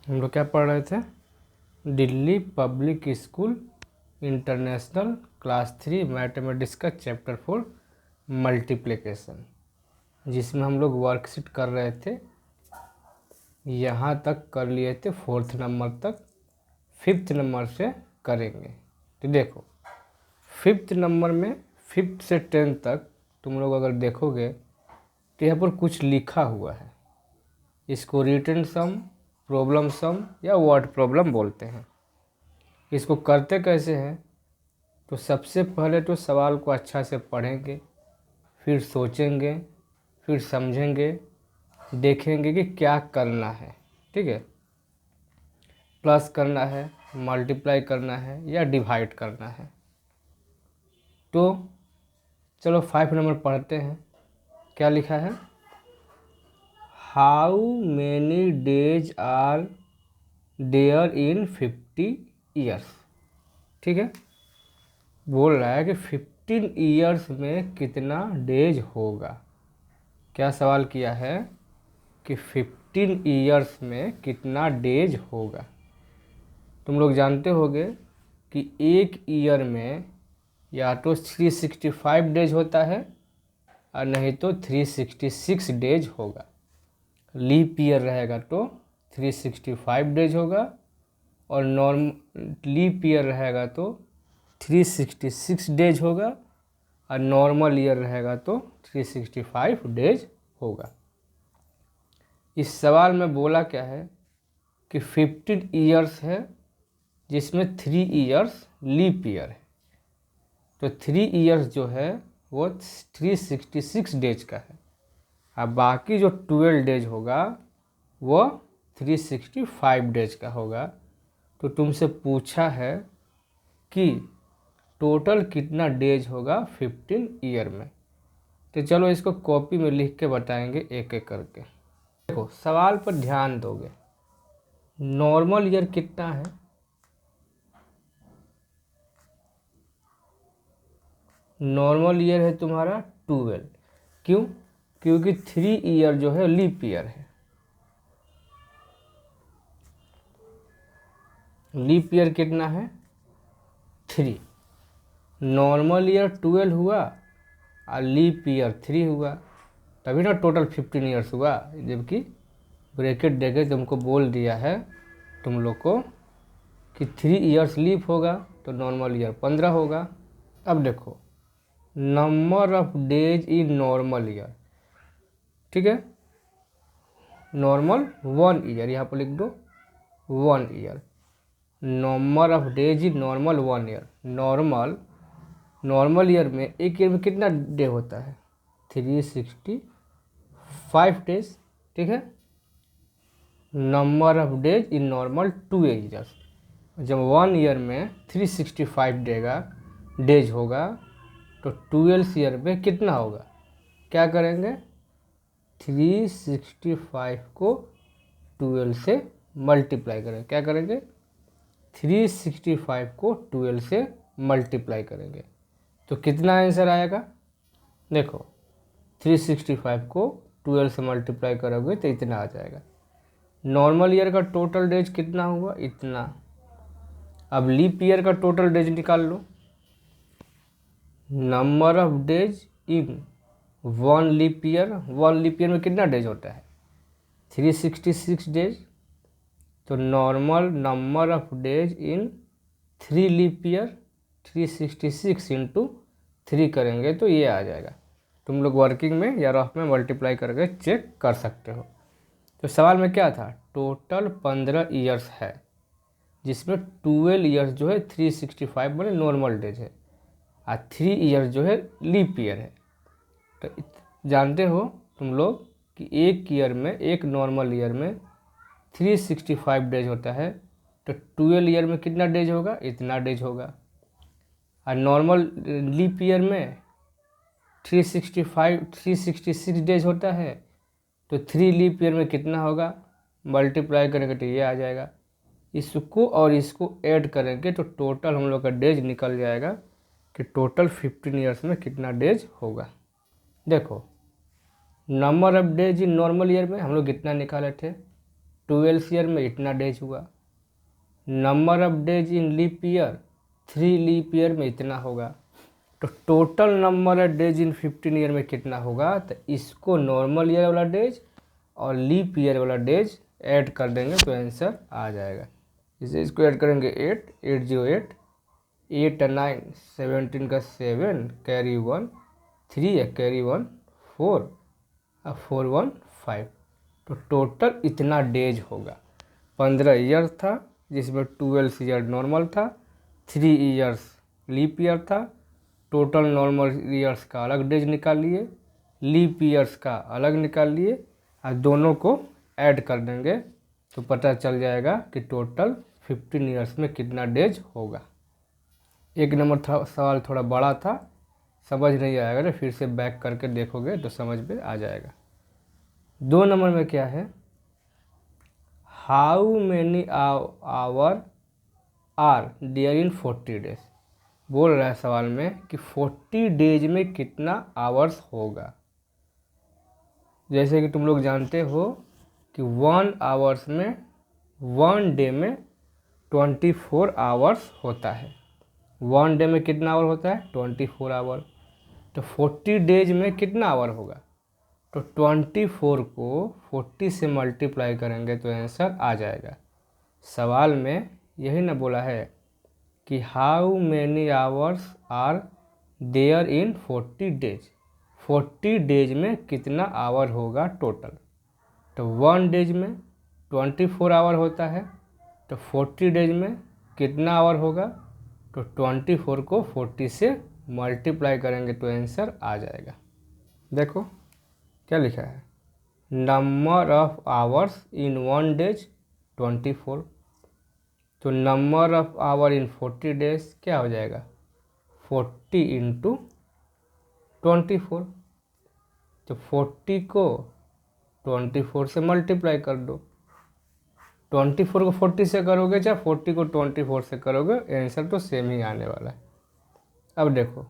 हम लोग क्या पढ़ रहे थे? Delhi public school international class 3 mathematics का चैप्टर 4 मल्टीप्लिकेशन, जिसमें हम लोग वर्कशीट कर रहे थे। यहाँ तक कर लिए थे, 4th नंबर तक। 5th नंबर से करेंगे। तो देखो 5th नंबर में 5th से 10th तक तुम लोग अगर देखोगे तो यहाँ पर कुछ लिखा हुआ है। इसको रिटन सम, प्रॉब्लम सम या वर्ड प्रॉब्लम बोलते हैं। इसको करते कैसे हैं? तो सबसे पहले तो सवाल को अच्छा से पढ़ेंगे, फिर सोचेंगे, फिर समझेंगे, देखेंगे कि क्या करना है। ठीक है, प्लस करना है, मल्टीप्लाई करना है या डिवाइड करना है। तो चलो 5 नंबर पढ़ते हैं। क्या लिखा है? How many days are there in 50 years. ठीक है, बोल रहा है कि 15 ईयर्स में कितना डेज होगा। क्या सवाल किया है कि 15 ईयर्स में कितना डेज होगा। तुम लोग जानते होगे कि एक ईयर में या तो 365 डेज होता है और नहीं तो 366 डेज होगा। लीप ईयर रहेगा तो 365 डेज होगा और लीप ईयर रहेगा तो 366 डेज होगा और नॉर्मल ईयर रहेगा तो 365 डेज होगा। इस सवाल में बोला क्या है कि 15 ईयर्स है जिसमें 3 ईयर्स लीप ईयर है। तो 3 ईयर्स जो है वो 366 डेज का है और बाकी जो 12 डेज होगा वो 365 डेज का होगा। तो तुमसे पूछा है कि टोटल कितना डेज होगा 15 ईयर में। तो चलो इसको कॉपी में लिख के बताएंगे एक एक करके। देखो सवाल पर ध्यान दोगे। नॉर्मल ईयर कितना है? नॉर्मल ईयर है तुम्हारा 12। क्यों? क्योंकि 3 ईयर जो है लीप ईयर है। लीप ईयर कितना है? 3। नॉर्मल ईयर 12 हुआ और लीप ईयर 3 हुआ, तभी ना टोटल 15 ईयर्स हुआ। जबकि ब्रैकेट देके तुमको बोल दिया है तुम लोग को कि 3 ईयर्स लीप होगा तो नॉर्मल ईयर 15 होगा। अब देखो number of days in normal year. ठीक है, नॉर्मल 1 ईयर, यहाँ पर लिख दो 1 year. Number of days in normal 1 year. Normal year में एक ईयर में कितना डे होता है? 365 डेज। ठीक है, number of days in normal 2 years. जब 1 ईयर में 365 डेज होगा तो 12 ईयर में कितना होगा? क्या करेंगे? 365 को 12 से मल्टीप्लाई करेंगे। क्या करेंगे? 365 को 12 से मल्टीप्लाई करेंगे तो कितना आंसर आएगा? देखो 365 को 12 से मल्टीप्लाई करोगे तो इतना आ जाएगा। नॉर्मल ईयर का टोटल डेज कितना हुआ? इतना। अब लीप ईयर का टोटल डेज निकाल लो। Number of days in 1 leap year. 1 leap year में कितना डेज होता है? 366 डेज। तो normal number of days in 3 leap year 366 into 3 करेंगे तो ये आ जाएगा। तुम लोग वर्किंग में या रफ में मल्टीप्लाई करके चेक कर सकते हो। तो सवाल में क्या था? टोटल 15 ईयर्स है जिसमें 12 ईयर्स जो है 365 मैंने नॉर्मल डेज है और 3 ईयर्स जो है लीप ईयर है। तो जानते हो तुम लोग कि एक ईयर में, एक नॉर्मल ईयर में 365 डेज होता है तो 12 ईयर में कितना डेज होगा? इतना डेज होगा। और नॉर्मल लीप ईयर में 366 डेज होता है तो 3 लीप ईयर में कितना होगा? मल्टीप्लाई करेंगे तो ये आ जाएगा। इसको और इसको ऐड करेंगे तो टोटल हम लोग का डेज निकल जाएगा कि टोटल 15 ईयर्स में कितना डेज होगा। देखो number of days in normal year में हम लोग कितना निकाले थे? 12 ईयर में इतना डेज हुआ। Number of days in leap year, 3 leap year में इतना होगा। तो total number of days in 15 year में कितना होगा, तो इसको नॉर्मल ईयर वाला डेज और लीप ईयर वाला डेज ऐड कर देंगे तो आंसर आ जाएगा। इसे इसको ऐड करेंगे 8, 808, 8 और 9, 17 का 7, कैरी 1, 3 है कैरी 1, 4 और 4 1 5। तो टोटल इतना डेज होगा। 15 ईयर था जिसमें 12 ईयर नॉर्मल था, 3 ईयर्स लीप ईयर था। टोटल नॉर्मल ईयर्स का अलग डेज निकाल लिए, लीप ईयर्स का अलग निकाल लिए और दोनों को ऐड कर देंगे तो पता चल जाएगा कि टोटल 15 ईयर्स में कितना डेज होगा। एक नंबर था सवाल थोड़ा बड़ा था, समझ नहीं आएगा तो फिर से बैक करके देखोगे तो समझ में आ जाएगा। 2 नंबर में क्या है, how many hour are there in 40 days. बोल रहा है सवाल में कि 40 डेज में कितना आवर्स होगा। जैसे कि तुम लोग जानते हो कि 1 आवर्स में 1 डे में 24 आवर्स होता है। 1 डे में कितना आवर होता है, 24 आवर। तो 40 डेज में कितना आवर होगा, तो 24 को 40 से मल्टीप्लाई करेंगे तो आंसर आ जाएगा। सवाल में यही ना बोला है कि how many hours are there in 40 days. 40 days में कितना आवर होगा टोटल। तो 1 डेज में 24 आवर होता है, तो 40 डेज में कितना आवर होगा, तो 24 को 40 से मल्टीप्लाई करेंगे तो आंसर आ जाएगा। देखो क्या लिखा है, number of hours in 1 days 24। तो number of hour in 40 days क्या हो जाएगा, 40 इंटू 24। तो 40 को 24 से मल्टीप्लाई कर दो। 24 को 40 से करोगे चाहे 40 को 24 से करोगे, आंसर तो सेम ही आने वाला है। अब देखो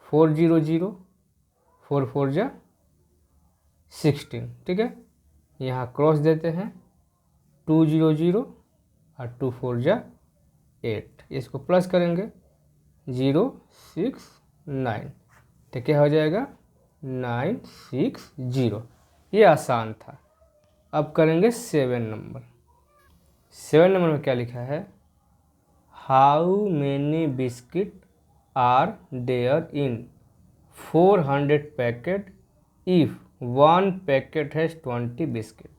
400, 4 4 जा 16, ठीक है। यहाँ क्रॉस देते हैं, 200 और 2 4 जा 8, इसको प्लस करेंगे 0 6 9, तो क्या हो जाएगा 960। ये आसान था। अब करेंगे 7 नंबर। 7 नंबर में क्या लिखा है, how many biscuit are there in 400 packet if 1 packet has 20 biscuit.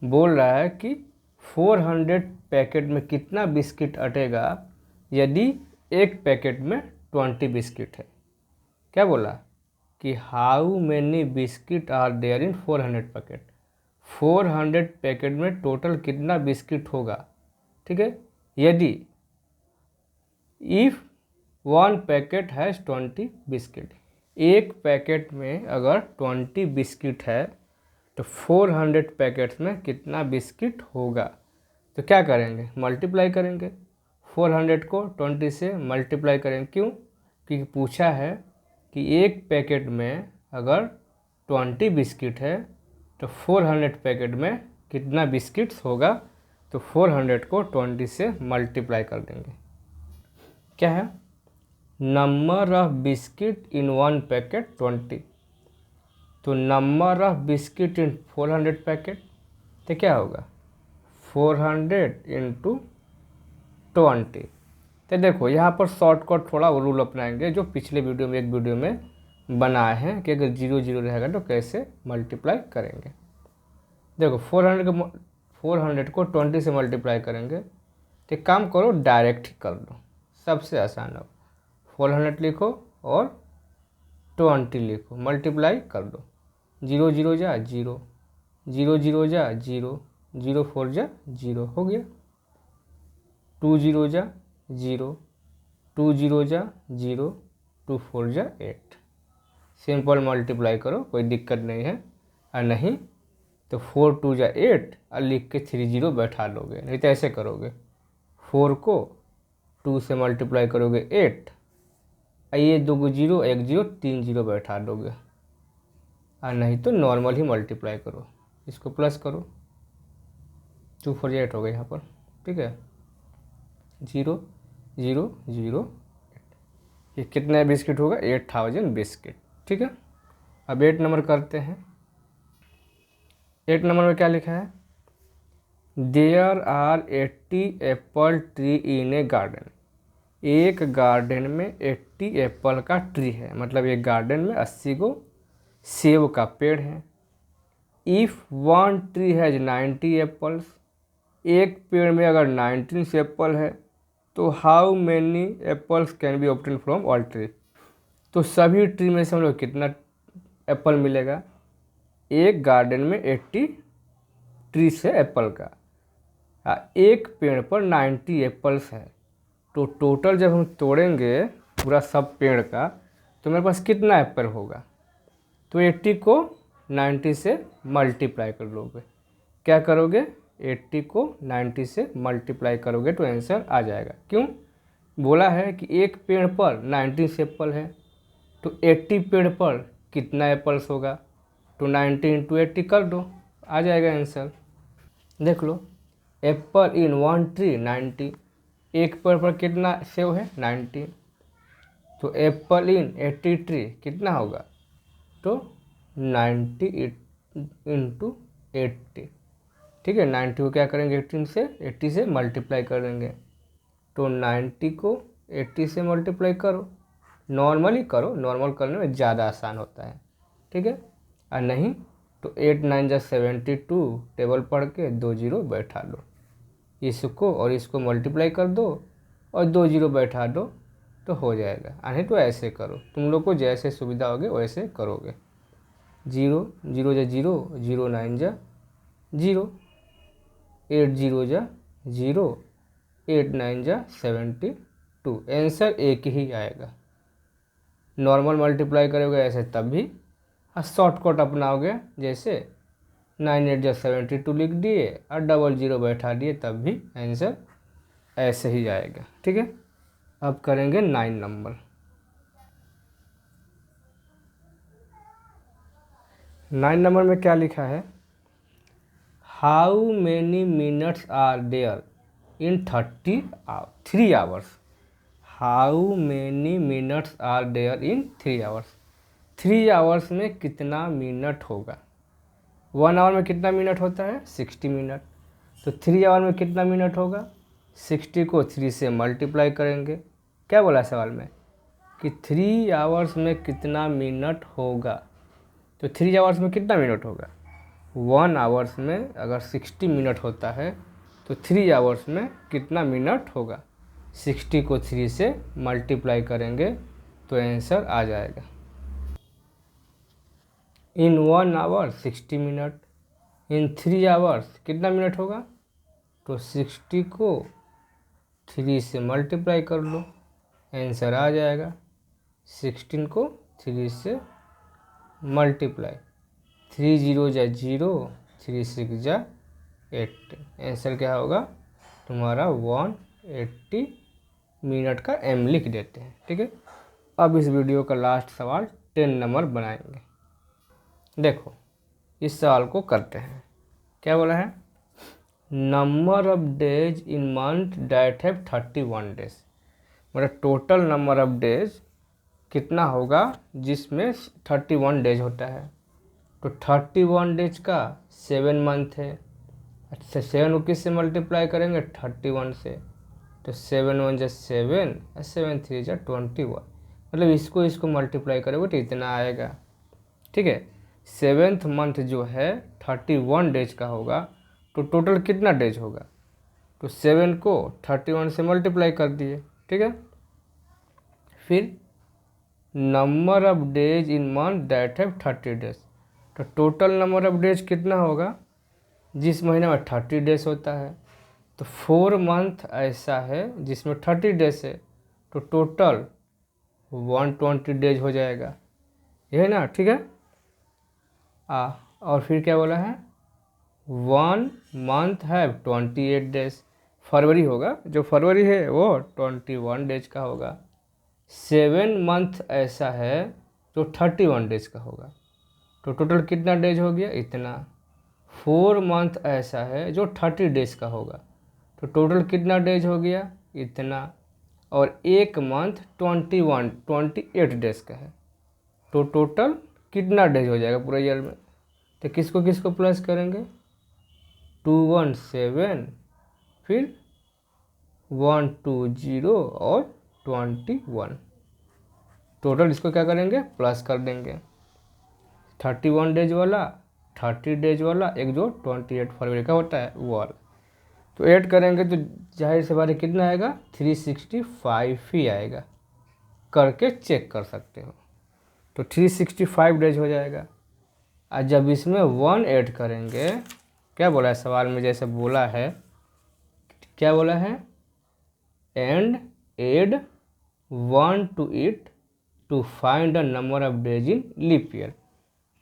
बोल रहा है कि 400 पैकेट में कितना बिस्किट अटेगा यदि एक पैकेट में 20 बिस्किट है। क्या बोला कि how many biscuit are there in 400 packet. 400 packet में टोटल कितना बिस्किट होगा, ठीक है, यदि इफ़ 1 पैकेट हैज़ 20 बिस्किट। एक पैकेट में अगर 20 बिस्किट है तो 400 पैकेट्स में कितना बिस्किट होगा। तो क्या करेंगे, मल्टीप्लाई करेंगे। 400 को 20 से मल्टीप्लाई करेंगे। क्यों, क्योंकि पूछा है कि एक पैकेट में अगर 20 बिस्किट है तो 400 पैकेट में कितना बिस्किट्स होगा। तो 400 को 20 से मल्टीप्लाई कर देंगे। क्या है, number of biscuit in 1 packet 20। तो number of biscuit in 400 packet, तो क्या होगा 400 इंटू 20। तो देखो यहाँ पर शॉर्टकट थोड़ा रूल अपनाएंगे जो पिछले वीडियो में एक वीडियो में बनाए हैं कि अगर 0 0 रहेगा तो कैसे मल्टीप्लाई करेंगे। देखो 400 को 20 से मल्टीप्लाई करेंगे तो एक काम करो, डायरेक्ट ही कर दो, सबसे आसान हो। 400 लिखो और 20 लिखो, मल्टीप्लाई कर दो। 0 0 जा 0, 0 0 जा 0, 0 4 जा 0 हो गया। 2 0 जा 0, 2 0 जा 0, 2 4 जा 8। सिंपल मल्टीप्लाई करो, कोई दिक्कत नहीं है। और नहीं तो 4 2 जा 8 और लिख के 3 0 बैठा लोगे, नहीं तो ऐसे करोगे 4 को 2 से मल्टीप्लाई करोगे 8, ये 2 0 1 0 3 0 बैठा दोगे। और नहीं तो नॉर्मल ही मल्टीप्लाई करो, इसको प्लस करो 248 हो गया यहाँ पर, ठीक है। 0 0 0, ये कितने बिस्किट होगा, 8000 बिस्किट, ठीक है। अब 8 नंबर करते हैं। 8 नंबर में क्या लिखा है, there are 80 apple tree in a garden. एक गार्डन में 80 एप्पल का ट्री है, मतलब एक गार्डन में 80 को सेब का पेड़ है। If one tree has 90 apples, एक पेड़ में अगर 19 एप्पल है तो how many apples can be obtain from all tree. तो सभी ट्री में से हम लोग कितना एप्पल मिलेगा, एक गार्डन में 80 ट्री से एप्पल का, एक पेड़ पर 90 एप्पल्स है, तो टोटल जब हम तोड़ेंगे पूरा सब पेड़ का तो मेरे पास कितना एप्पल होगा। तो 80 को 90 से मल्टीप्लाई कर लोगे, क्या करोगे, 80 को 90 से मल्टीप्लाई करोगे तो आंसर आ जाएगा। क्यों, बोला है कि एक पेड़ पर 90 एप्पल है, तो 80 पेड़ पर कितना एप्पल्स होगा, तो 90 इंटू 80 कर दो, आ जाएगा आंसर। देख लो, एप्पल इन वन ट्री 90, एक पेड़ पर कितना सेब है, 90, तो एप्पल इन 80 ट्री कितना होगा, तो 90 इंटू 80, ठीक है। 90 को क्या करेंगे, 80 से मल्टीप्लाई करेंगे, तो 90 को 80 से मल्टीप्लाई करो, नॉर्मली करो, नॉर्मल करने में ज़्यादा आसान होता है, ठीक है। और नहीं तो 8 9 जा 72, टेबल पढ़ के 2 0 बैठा दो, इसको और इसको मल्टीप्लाई कर दो और 2 0 बैठा दो तो हो जाएगा। नहीं तो ऐसे करो, तुम लोग को जैसे सुविधा होगी वैसे करोगे। 0 0 जा 0, 0 9 जा 0, 8 0 जा 0, 8 9 जा 72, आंसर एक ही आएगा। नॉर्मल मल्टीप्लाई करोगे ऐसे तब भी, और शॉर्टकट अपनाओगे जैसे 9 8 जा 72 लिख दिए और 0 0 बैठा दिए तब भी आंसर ऐसे ही आएगा, ठीक है। अब करेंगे 9 नंबर। 9 नंबर में क्या लिखा है, how many minutes are there in 3 hours. How many minutes are there in 3 hours. 3 hours में कितना मिनट होगा। 1 आवर में कितना मिनट होता है, 60 मिनट, तो 3 आवर में कितना मिनट होगा, 60 को 3 से मल्टीप्लाई करेंगे। क्या बोला सवाल में कि 3 आवर्स में कितना मिनट होगा, तो 3 आवर्स में कितना मिनट होगा। 1 आवर्स में अगर 60 मिनट होता है तो 3 आवर्स में कितना मिनट होगा, 60 को 3 से मल्टीप्लाई करेंगे तो आंसर आ जाएगा। इन 1 आवर 60 मिनट, इन 3 आवर्स कितना मिनट होगा, तो 60 को 3 से मल्टीप्लाई कर लो, आंसर आ जाएगा। 16 को 3 से मल्टीप्लाई, 3 0 जा 0, 3 6 जा 8, आंसर क्या होगा तुम्हारा 180 मिनट का एम लिख देते हैं, ठीक है। अब इस वीडियो का लास्ट सवाल 10 नंबर बनाएंगे। देखो इस सवाल को करते हैं। क्या बोला है, number of days in month that have 31 days, मतलब टोटल नंबर ऑफ डेज कितना होगा जिसमें 31 डेज होता है। तो 31 डेज का 7 मंथ है, अच्छा 7 को किस से मल्टीप्लाई करेंगे, 31 से, तो 7 1 जा 7 और 7 3 जा 21, मतलब इसको मल्टीप्लाई करोगे तो इतना आएगा, ठीक है। 7th मंथ जो है 31 डेज का होगा, तो टोटल कितना डेज होगा, तो 7 को 31 से मल्टीप्लाई कर दिए, ठीक है। फिर number of days in month that have 30 days, तो टोटल नंबर ऑफ डेज कितना होगा जिस महीने में 30 डेज होता है, तो 4 मंथ ऐसा है जिसमें 30 डेज है, तो टोटल 120 डेज हो जाएगा, यही ना, ठीक है। और फिर क्या बोला है, 1 मंथ हैव 28 डेज, फरवरी होगा, जो फरवरी है वो 21 डेज का होगा। 7 मंथ ऐसा है जो 31 डेज का होगा, तो टोटल कितना डेज हो गया, इतना। 4 मंथ ऐसा है जो 30 डेज का होगा, तो टोटल कितना डेज हो गया, इतना। और 1 मंथ 28 डेज का है, तो टोटल कितना डेज हो जाएगा पूरा ईयर में। तो किसको किसको प्लस करेंगे, 217, फिर 120 और 21, टोटल इसको क्या करेंगे, प्लस कर देंगे। 31 डेज वाला, 30 डेज वाला, एक जो 28 फरवरी का होता है वो वाला, तो ऐड करेंगे तो जाहिर से बात है कितना आएगा, 365 ही आएगा, करके चेक कर सकते हो। तो 365 डेज हो जाएगा। और जब इसमें 1 ऐड करेंगे, क्या बोला है सवाल में, जैसे बोला है, क्या बोला है, and add 1 to it to find the number of days in leap year.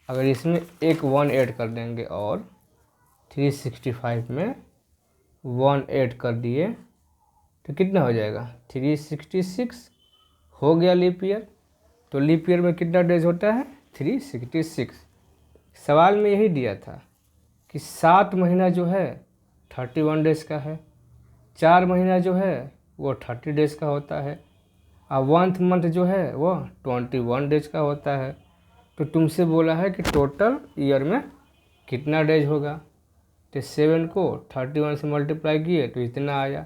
अगर इसमें एक 1 ऐड कर देंगे और 365 में 1 ऐड कर दिए तो कितना हो जाएगा, 366 हो गया लीप ईयर। तो लीप ईयर में कितना डेज होता है, 366। सवाल में यही दिया था कि 7 महीना जो है 31 डेज का है, 4 महीना जो है वो 30 डेज का होता है, और 1 मंथ जो है वो 21 डेज का होता है। तो तुमसे बोला है कि टोटल ईयर में कितना डेज होगा, तो 7 को 31 से मल्टीप्लाई किए तो इतना आया,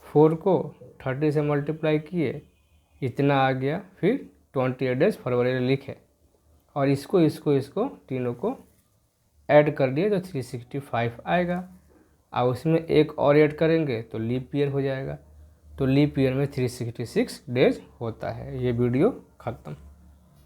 4 को 30 से मल्टीप्लाई किए इतना आ गया, फिर 28 डेज फरवरी में लिखे, और इसको तीनों को ऐड कर दिए तो 365 आएगा। और उसमें एक और ऐड करेंगे तो लीप ईयर हो जाएगा। तो लीप ईयर में 366 डेज होता है। ये वीडियो ख़त्म।